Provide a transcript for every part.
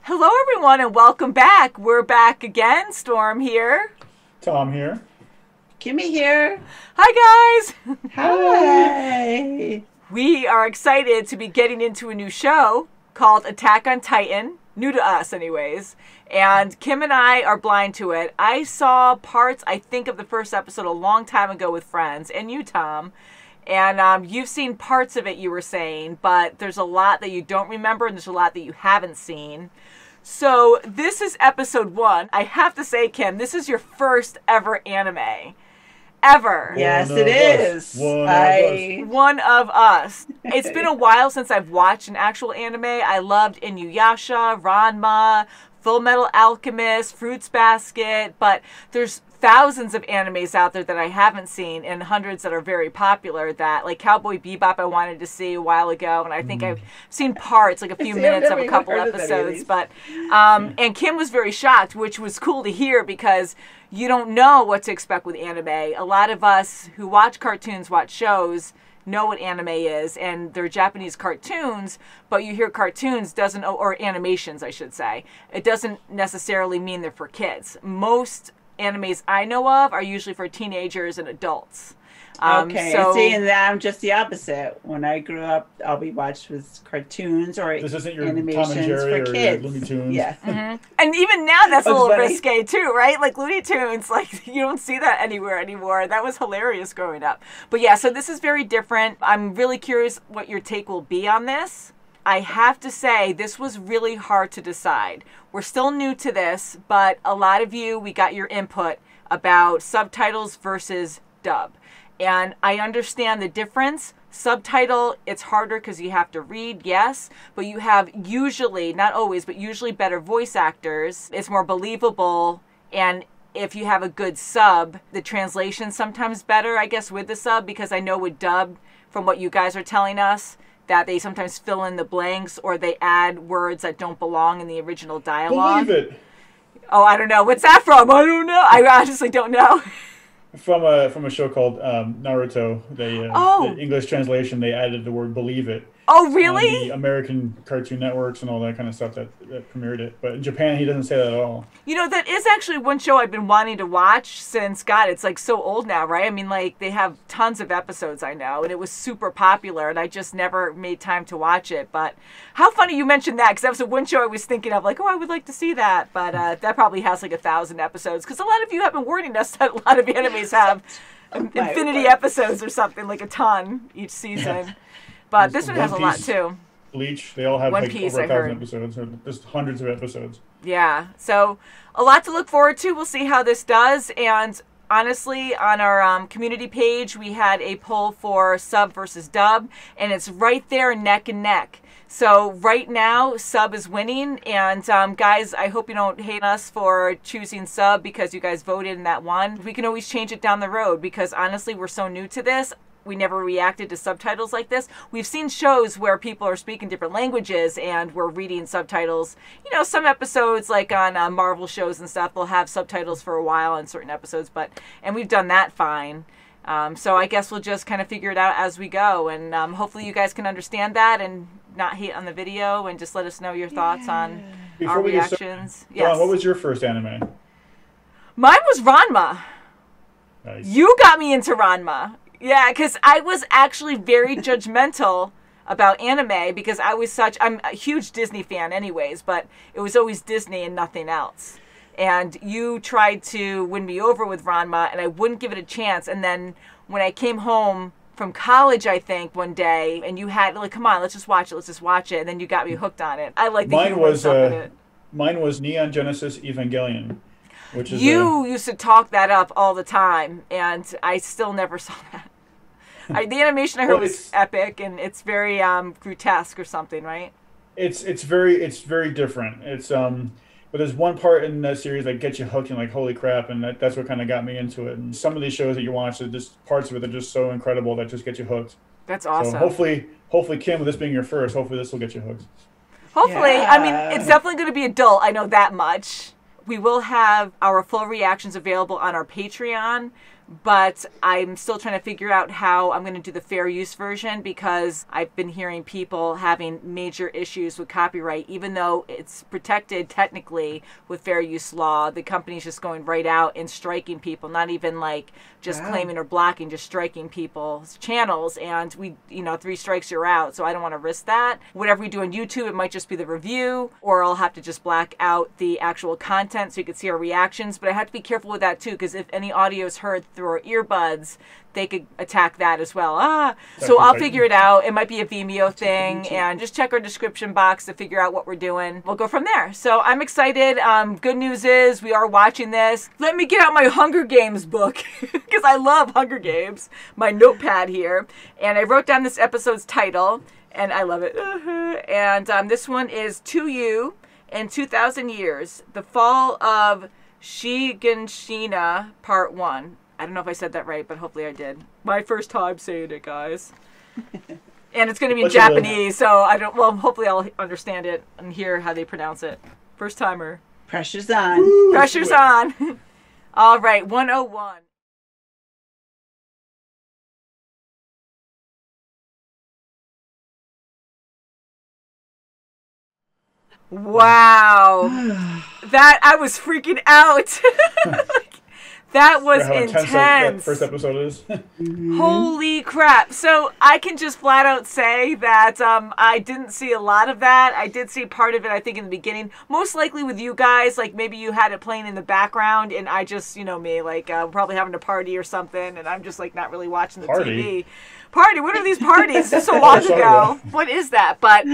Hello, everyone, and welcome back. We're back again. Storm here. Tom here. Kimmy here. Hi, guys. Hi. We are excited to be getting into a new show called Attack on Titan. New to us, anyways. And Kim and I are blind to it. I saw parts, I think, of the first episode a long time ago with friends, and you, Tom. And you've seen parts of it, you were saying, but there's a lot that you don't remember, and there's a lot that you haven't seen. So this is episode 1. I have to say, Kim, this is your first ever anime. Ever. Yes, it is. One of us. It's been a while since I've watched an actual anime. I loved Inuyasha, Ranma, Full Metal Alchemist, Fruits Basket, but there's thousands of animes out there that I haven't seen and hundreds that are very popular that, like Cowboy Bebop, I wanted to see a while ago, and I think I've seen parts, like a few minutes of a couple episodes, but and Kim was very shocked, which was cool to hear because you don't know what to expect with anime. A lot of us who watch cartoons, watch shows, know what anime is, and they're Japanese cartoons, but you hear cartoons doesn't, or animations, I should say, it doesn't necessarily mean they're for kids. Most animes I know of are usually for teenagers and adults. So see, and I'm just the opposite. When I grew up, all we watched was cartoons or this isn't your animations Tom and Jerry for or kids. Looney Tunes. Yes. And even now, that's a little funny. risque too, right? Like Looney Tunes, like you don't see that anywhere anymore. That was hilarious growing up. But yeah, so this is very different. I'm really curious what your take will be on this. I have to say, this was really hard to decide. We're still new to this, but a lot of you, we got your input about subtitles versus dub. And I understand the difference. Subtitle, it's harder because you have to read, yes, but you have usually, not always, but usually better voice actors. It's more believable, and if you have a good sub, the translation's sometimes better, I guess, with the sub, because I know with dub, from what you guys are telling us, that they sometimes fill in the blanks or they add words that don't belong in the original dialogue. Believe it. Oh, I don't know. What's that from? I don't know. I honestly don't know. From a show called Naruto, the English translation, they added the word "believe it." Oh, really? On the American Cartoon Networks and all that kind of stuff that premiered it. But in Japan, he doesn't say that at all. You know, that is actually one show I've been wanting to watch since, God, it's like so old now, right? I mean, like, they have tons of episodes, I know, and it was super popular, and I just never made time to watch it. But how funny you mentioned that, because that was the one show I was thinking of, like, oh, I would like to see that. But that probably has like 1,000 episodes, because a lot of you have been warning us that a lot of animes have infinity episodes or something, like a ton each season. But this one has a lot, too. Bleach, they all have One like Piece, over 1,000 I heard. episodes. Or just hundreds of episodes. Yeah, so a lot to look forward to. We'll see how this does. And honestly, on our community page, we had a poll for sub versus dub, and it's right there neck and neck. So right now, sub is winning. And guys, I hope you don't hate us for choosing sub because you guys voted in that one. We can always change it down the road because honestly, we're so new to this. We never reacted to subtitles like this. We've seen shows where people are speaking different languages and we're reading subtitles. You know, some episodes, like on Marvel shows and stuff, they'll have subtitles for a while on certain episodes, and we've done that fine. So I guess we'll just kind of figure it out as we go, and hopefully you guys can understand that and not hate on the video, and just let us know your thoughts on our reactions. Yes. What was your first anime? Mine was Ranma. Nice. You got me into Ranma. Yeah, because I was actually very judgmental about anime because I'm a huge Disney fan anyways, but it was always Disney and nothing else. And you tried to win me over with Ranma, and I wouldn't give it a chance. And then when I came home from college, I think, one day, and you had, like, come on, let's just watch it. And then you got me hooked on it. I like the humor stuff in it. Mine was Neon Genesis Evangelion. Which is you used to talk that up all the time, and I still never saw that. The animation I heard was epic, and it's very grotesque or something, right? It's very different. But there's one part in that series that gets you hooked and like, holy crap, and that's what kind of got me into it. And some of these shows that you watch, just parts of it are just so incredible that just get you hooked. That's awesome. So hopefully, Kim, with this being your first, hopefully this will get you hooked. Hopefully. Yeah. I mean, it's definitely going to be adult. I know that much. We will have our full reactions available on our Patreon. but I'm still trying to figure out how I'm going to do the fair use version, because I've been hearing people having major issues with copyright, even though it's protected technically with fair use law. The company's just going right out and striking people, not even like just claiming or blocking, just striking people's channels. And 3 strikes, you're out. So I don't want to risk that. Whatever we do on YouTube, it might just be the review, or I'll have to just black out the actual content so you can see our reactions. But I have to be careful with that too, because if any audio is heard through our earbuds, they could attack that as well. So I'll figure it out. It might be a Vimeo thing, and just check our description box to figure out what we're doing. We'll go from there. So I'm excited. Good news is we are watching this. Let me get out my Hunger Games book, because I love Hunger Games. My notepad here. And I wrote down this episode's title, and I love it. And this one is To You in 2,000 Years, The Fall of Shiganshina, Part 1. I don't know if I said that right, but hopefully I did. My first time saying it, guys. And it's going to be in Japanese, so hopefully I'll understand it and hear how they pronounce it. First timer. Pressure's on. Woo, Pressure's on. All right, 101. Wow. That, I was freaking out. That was intense. That first episode is. Holy crap. So I can just flat out say that I didn't see a lot of that. I did see part of it, I think, in the beginning. Most likely with you guys, like maybe you had it playing in the background, and I just, me, like probably having a party or something, and I'm just like not really watching the TV. Party? What are these parties? This is so long ago. What is that? But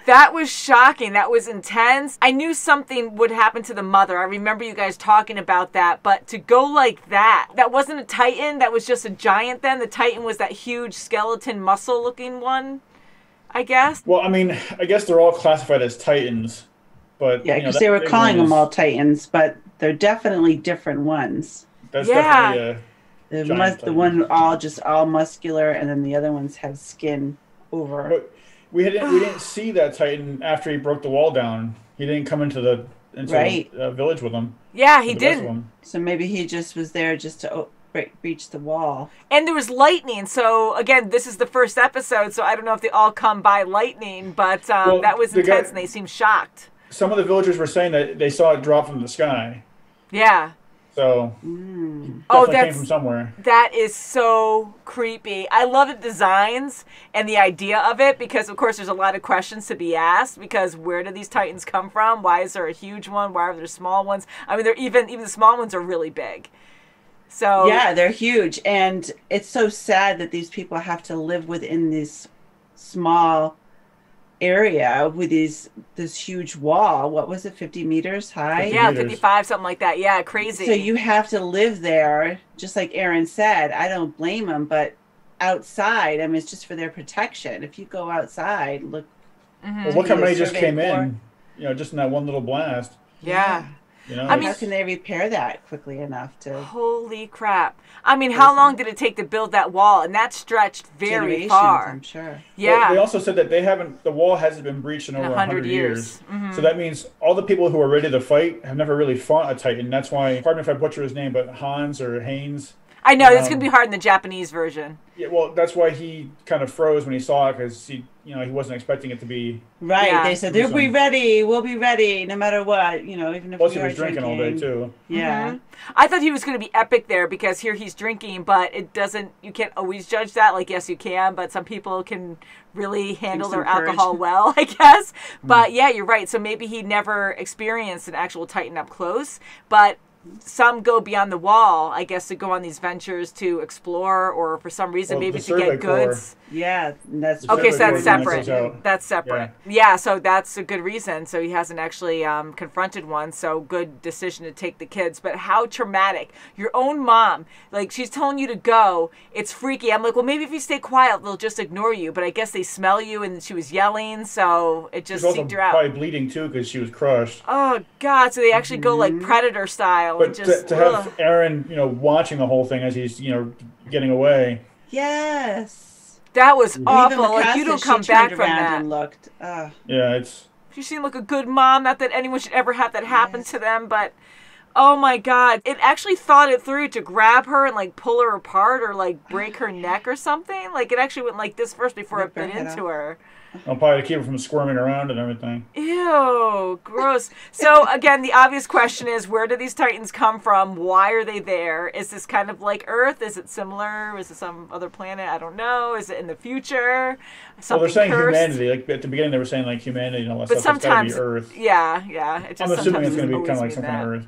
that was shocking. That was intense. I knew something would happen to the mother. I remember you guys talking about that. But to go like that wasn't a Titan. That was just a giant then. The Titan was that huge skeleton muscle looking one, I guess. Well, I mean, I guess they're all classified as Titans. But yeah, because they were calling them all Titans, but they're definitely different ones. That's definitely the one all muscular, and then the other ones have skin over. But we didn't see that Titan after he broke the wall down. He didn't come into the village with them. Yeah, he didn't. So maybe he just was there just to breach the wall. And there was lightning. So again, this is the first episode, so I don't know if they all come by lightning, but that was intense, and they seemed shocked. Some of the villagers were saying that they saw it drop from the sky. Yeah. So, came from somewhere. That is so creepy. I love the designs and the idea of it, because, of course, there's a lot of questions to be asked, because where do these Titans come from? Why is there a huge one? Why are there small ones? I mean, even the small ones are really big. So yeah, they're huge. And it's so sad that these people have to live within this small area with this huge wall. What was it, 50 meters high? Yeah, 55, something like that. Yeah, crazy. So you have to live there, just like Aaron said. I don't blame them, but outside, I mean, it's just for their protection. If you go outside, look. Well, look how many just came in, just in that one little blast. Yeah. I mean, how can they repair that quickly enough to? Holy crap! I mean, how long did it take to build that wall? And that stretched very far. I'm sure. Yeah. Well, they also said that the wall hasn't been breached in over 100 years. So that means all the people who are ready to fight have never really fought a Titan. That's why, pardon me if I butcher his name, but Hans or Haynes. I know, it's going to be hard in the Japanese version. Yeah, well, that's why he kind of froze when he saw it, because he wasn't expecting it to be. Right, yeah. They said, we'll be ready, no matter what, even if Plus we he was drinking all day, too. Yeah. I thought he was going to be epic there, because here he's drinking, but you can't always judge that. Like, yes, you can, but some people can really handle their alcohol well, I guess. But yeah, you're right. So maybe he never experienced an actual Titan up close, but some go beyond the wall, I guess, to go on these ventures to explore, or for some reason maybe to get goods. Yeah, that's okay. So that's separate. That's separate. Yeah, so that's a good reason. So he hasn't actually confronted one. So good decision to take the kids. But how traumatic! Your own mom, like, she's telling you to go. It's freaky. I'm like, well, maybe if you stay quiet, they'll just ignore you. But I guess they smell you, and she was yelling, so it just seeped her out. Probably bleeding too, because she was crushed. Oh God! So they actually go like Predator style. But to have Aaron, watching the whole thing as he's, getting away. Yes. That was awful. Like, you don't come back from that. And looked. Yeah, it's. She seemed like a good mom. Not that anyone should ever have that happen to them, but Oh my god. It actually thought it through to grab her and like pull her apart or like break her neck or something. Like it actually went like this first before it bit into her. I'll probably keep her from squirming around and everything. Ew, gross. So again, the obvious question is, where do these Titans come from? Why are they there? Is this kind of like Earth? Is it similar? Is it some other planet? I don't know. Is it in the future? Well, they're saying cursed? Humanity. Like at the beginning, they were saying like humanity and all that But stuff. sometimes, it's gotta be Earth. yeah. It just I'm assuming it's sometimes going to be always kind of like mean some kind of Earth.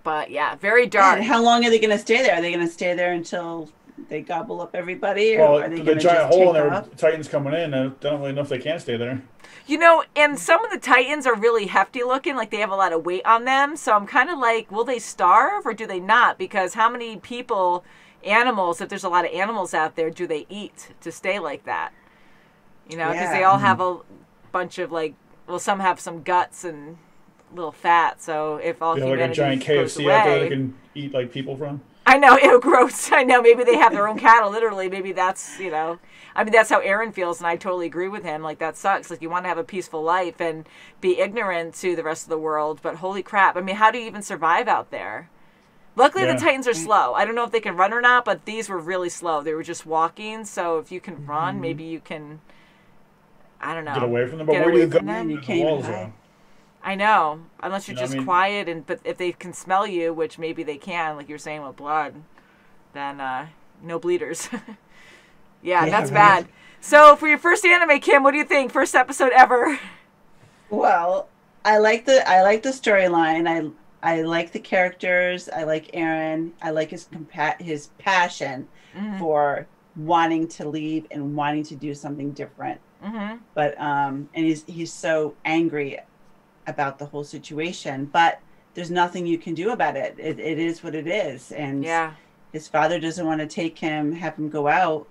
But yeah, very dark. And how long are they going to stay there? Are they going to stay there until they gobble up everybody? Or Well, are they the going to giant just hole in take there, off? with Titans coming in, I don't really know if they can stay there. You know, and some of the Titans are really hefty looking, like they have a lot of weight on them. So I'm kind of like, will they starve or do they not? Because how many people, animals, if there's a lot of animals out there, do they eat to stay like that? You know, because they all have a bunch of like, well, some have some guts and little fat. So if all Like humanity a giant goes KFC away, out there they can eat like people from. I know, ew, gross. I know, maybe they have their own cattle, literally. Maybe that's, you know, I mean, that's how Aaron feels, and I totally agree with him. Like, that sucks. Like, you want to have a peaceful life and be ignorant to the rest of the world, but holy crap. I mean, how do you even survive out there? Luckily, the Titans are slow. I don't know if they can run or not, but these were really slow. They were just walking, so if you can run, maybe you can, I don't know. Get away from them, but where do you go? You The can't even walls hide. are. I know, unless you're You know what just I mean? quiet, but if they can smell you, which maybe they can, like you're saying with blood, then no bleeders. yeah, that's right. bad. So for your first anime, Kim, what do you think? First episode ever. Well, I like the storyline. I like the characters. I like Aaron. I like his passion for wanting to leave and wanting to do something different. Mm-hmm. But and he's so angry about the whole situation. But there's nothing you can do about it. It is what it is. And his father doesn't want to have him go out.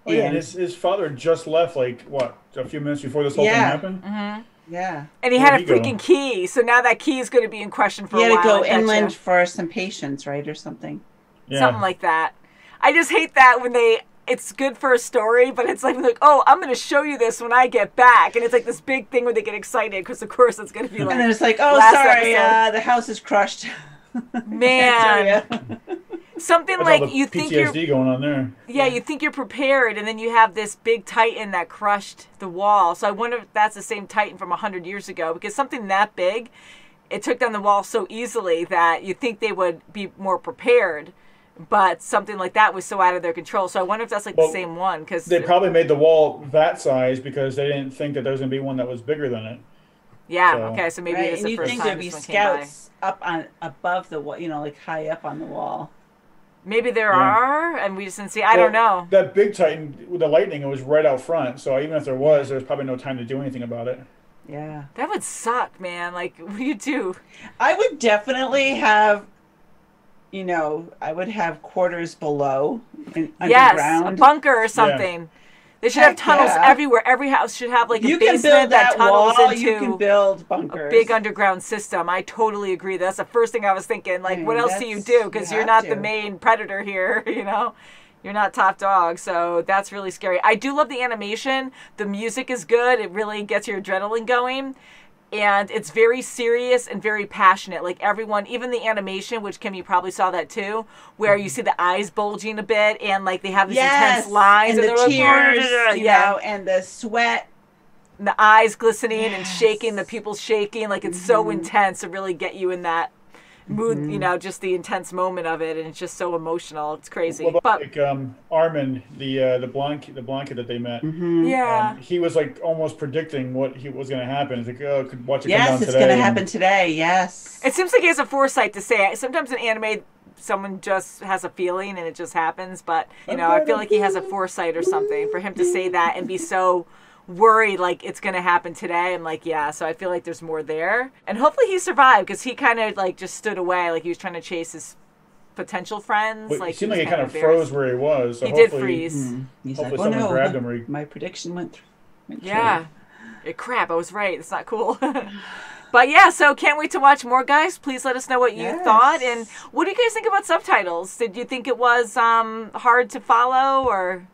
Oh, yeah, and his father just left, like, what, a few minutes before this whole thing happened? Mm-hmm. Yeah. And he had a freaking key, so now that key is going to be in question for a while. He had to go inland for some patients, right, or something. Yeah. Something like that. I just hate that when it's good for a story, but it's like, oh, I'm going to show you this when I get back. And it's like this big thing where they get excited, because of course it's going to be like... And then it's like, oh, sorry, the house is crushed. Man. Something That's like all the you think PTSD going on there. Yeah, you think you're prepared, and then you have this big Titan that crushed the wall. So I wonder if that's the same Titan from 100 years ago, because something that big, it took down the wall so easily that you think they would be more prepared, but something like that was so out of their control. So I wonder if that's like the same one. Because they probably made the wall that size because they didn't think that there was going to be one that was bigger than it. Yeah, okay, so maybe it's and the you first think time there'd be this one came by. scouts above the wall, like high up on the wall. Maybe there are, and we just didn't see. I don't know. That big Titan with the lightning, it was right out front. So even if there was probably no time to do anything about it. Yeah. That would suck, man. Like, what do you do? I would definitely have, I would have quarters below, underground. Yes, a bunker or something. Yeah. They should have tunnels everywhere. Every house should have like a basement build that tunnels wall, into you can build bunkers. A big underground system. I totally agree. That's the first thing I was thinking. Like, what else do you do? Because you're not the main predator here, You're not top dog, so that's really scary. I do love the animation. The music is good. It really gets your adrenaline going. And it's very serious and very passionate. Like everyone, even the animation, which Kim, you probably saw that too, where you see the eyes bulging a bit and like they have these intense lines. And the tears, like, and the sweat. And the eyes glistening and shaking, the pupils shaking. Like it's so intense to really get you in that mood, just the intense moment of it, and it's just so emotional. It's crazy. What about, like Armin, the blonde kid that they met? Yeah, he was like almost predicting what was going to happen. It's like, oh, could watch it come down Yes, it's going to happen today. Yes, it seems like he has a foresight to say it. Sometimes in anime, someone just has a feeling and it just happens. But I feel like he has a foresight or something for him to say that and be so worried like it's gonna happen today. I'm like, so I feel like there's more there, and hopefully he survived, because he kind of like just stood away, like he was trying to chase his potential friends. Well, like it seemed like he kind of froze where he was. So he did freeze. He's hopefully like, someone grabbed him. My prediction went through. Crap, I was right. It's not cool. But so can't wait to watch more, guys. Please let us know what you thought, and what do you guys think about subtitles? Did you think it was hard to follow, or?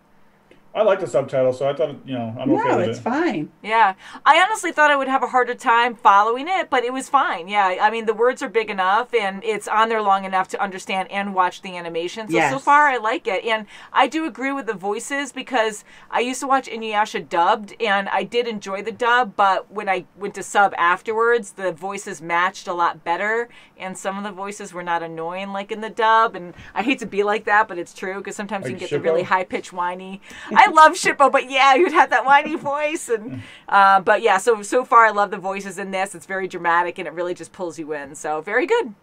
I like the subtitle, so I thought, I'm okay No, with it's it. fine. Yeah, I honestly thought I would have a harder time following it, but it was fine. Yeah, I mean, the words are big enough and it's on there long enough to understand and watch the animation. So, so Yes. far I like it. And I do agree with the voices because I used to watch Inuyasha dubbed and I did enjoy the dub, but when I went to sub afterwards, the voices matched a lot better and some of the voices were not annoying like in the dub. And I hate to be like that, but it's true because sometimes you Like can get the really Shippo? high-pitched whiny. I love Shippo, but yeah, you'd have that whiny voice. And but yeah, so far I love the voices in this. It's very dramatic and it really just pulls you in. So very good.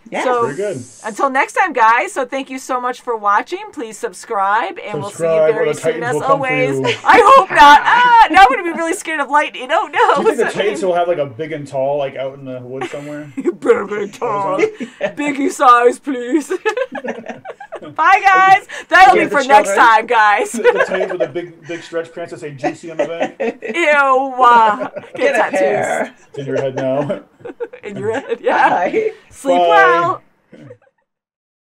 Yes. So Very good. until next time, guys. So thank you so much for watching. Please subscribe, and we'll see you Subscribe, or very the soon. Titans As will come for always, you. I hope not. Now I'm gonna be really scared of lightning. Oh no! Do you think the What's that Titans mean? will have like a big and tall, like out in the woods somewhere? Big tall, biggie size, please. Bye, guys. That'll Yeah, be the for next children. time, guys. The Titans with a big stretch pants that say juicy on the back? Ew. Get a tattoos pair. It's in your head now. in your head. Yeah. Bye. Sleep Bye. well.